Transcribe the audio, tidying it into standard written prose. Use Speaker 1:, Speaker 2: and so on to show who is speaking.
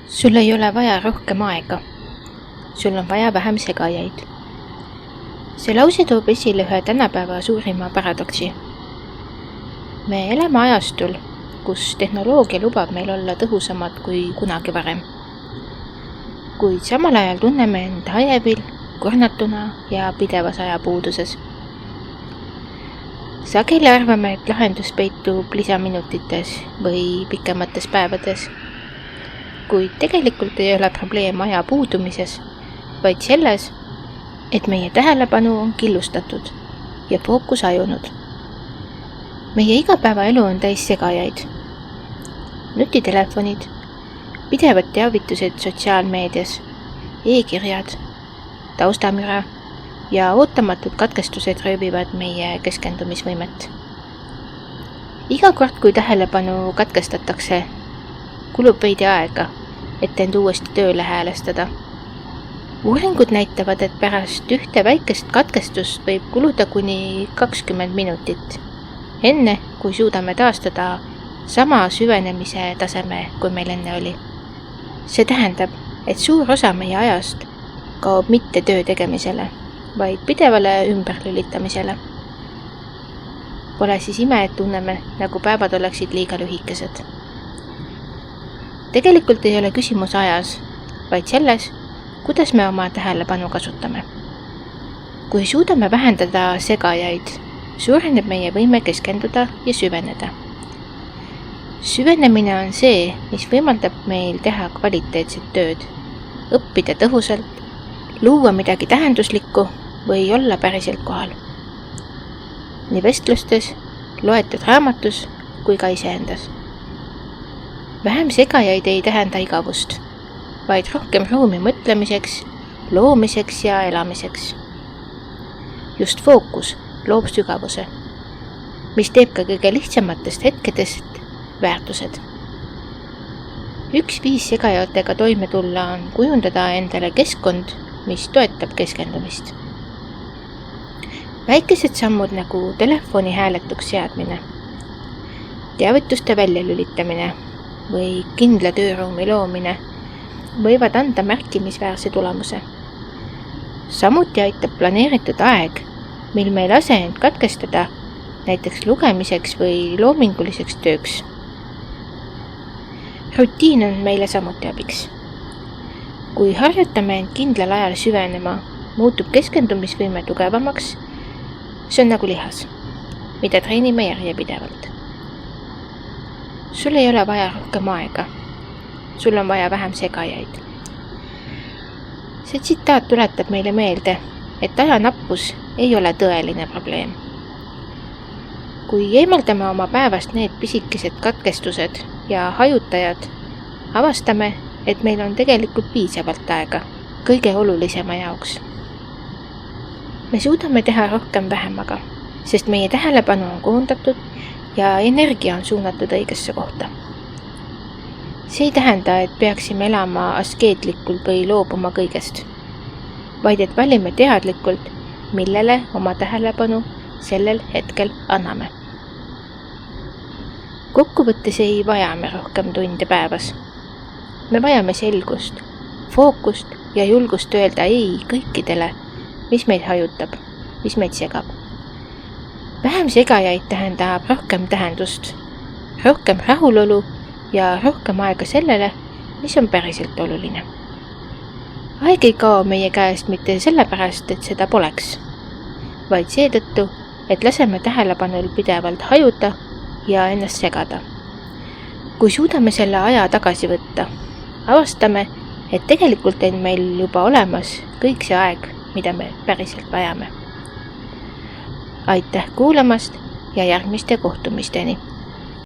Speaker 1: Sul ei ole vaja rohkem aega. Sul on vaja vähem segajaid. See lause toob esile ühe tänapäeva suurima paradoksi. Me elame ajastul, kus tehnoloogia lubab meil olla tõhusamad kui kunagi varem. Kuid samal ajal tunneme end hajevil, kurnatuna ja pidevas ajapuuduses. Sageli arvame, et lahendus peitub lisaminutites või pikemates päevades. Kuid tegelikult ei ole probleem aja puudumises, vaid selles, et meie tähelepanu on killustatud ja fookus ajunud. Meie igapäevaelu on täis segajaid. Nutitelefonid, pidevad teavitused sotsiaalmeedias, e-kirjad, taustamüra ja ootamatud katkestused röövivad meie keskendumisvõimet. Iga kord, kui tähelepanu katkestatakse, kulub veidi aega, et end uuesti tööle häälestada. Uuringud näitavad, et pärast ühte väikest katkestust võib kuluda kuni 20 minutit, enne kui suudame taastada sama süvenemise taseme, kui meil enne oli. See tähendab, et suur osa meie ajast kaob mitte töö tegemisele, vaid pidevale ümberlülitamisele. Pole siis ime, et tunneme, nagu päevad oleksid liiga lühikesed. Tegelikult ei ole küsimus ajas, vaid selles, kuidas me oma tähelepanu kasutame. Kui suudame vähendada segajaid, suureneb meie võime keskenduda ja süveneda. Süvenemine on see, mis võimaldab meil teha kvaliteetset tööd, õppida tõhusalt, luua midagi tähenduslikku või olla päriselt kohal. Nii vestlustes, loetud raamatus kui ka iseendas. Vähem segajaid ei tähenda igavust, vaid rohkem ruumi mõtlemiseks, loomiseks ja elamiseks. Just fookus loob sügavuse, mis teeb ka kõige lihtsamatest hetkedest väärtused. Üks viis segajatega toime tulla on kujundada endale keskkond, mis toetab keskendumist. Väikesed sammud nagu telefoni hääletuks seadmine, teavituste väljalülitamine või kindla tööruumi loomine võivad anda märkimisväärse tulemuse. Samuti aitab planeeritud aeg, mil me ei lase end katkestada, näiteks lugemiseks või loominguliseks tööks. Rutiin on meile samuti abiks. Kui harjutame end kindlal ajal süvenema, muutub keskendumisvõime tugevamaks. See on nagu lihas, mida treenime järjepidevalt. Sul ei ole vaja rohkem aega. Sul on vaja vähem segajaid. See tsitaat tuletab meile meelde, et ajanappus ei ole tõeline probleem. Kui eemaldame oma päevast need pisikesed katkestused ja hajutajad, avastame, et meil on tegelikult piisavalt aega kõige olulisema jaoks. Me suudame teha rohkem vähemaga, sest meie tähelepanu on koondatud ja energia on suunatud õigesse kohta. See ei tähenda, et peaksime elama askeetlikult või loobuma kõigest, vaid et valime teadlikult, millele oma tähelepanu sellel hetkel anname. Kokkuvõttes ei vaja me rohkem tunde päevas. Me vajame selgust, fookust ja julgust öelda ei kõikidele, mis meid hajutab, mis meid segab. Vähem segajaid tähendab rohkem tähendust, rohkem rahulolu ja rohkem aega sellele, mis on päriselt oluline. Aeg ei kao meie käest mitte sellepärast, et seda poleks, vaid seetõttu, et laseme tähelepanul pidevalt hajuda ja ennast segada. Kui suudame selle aja tagasi võtta, avastame, et tegelikult on meil juba olemas kõik see aeg, mida me päriselt vajame. Aitäh kuulamast ja järgmiste kohtumisteni!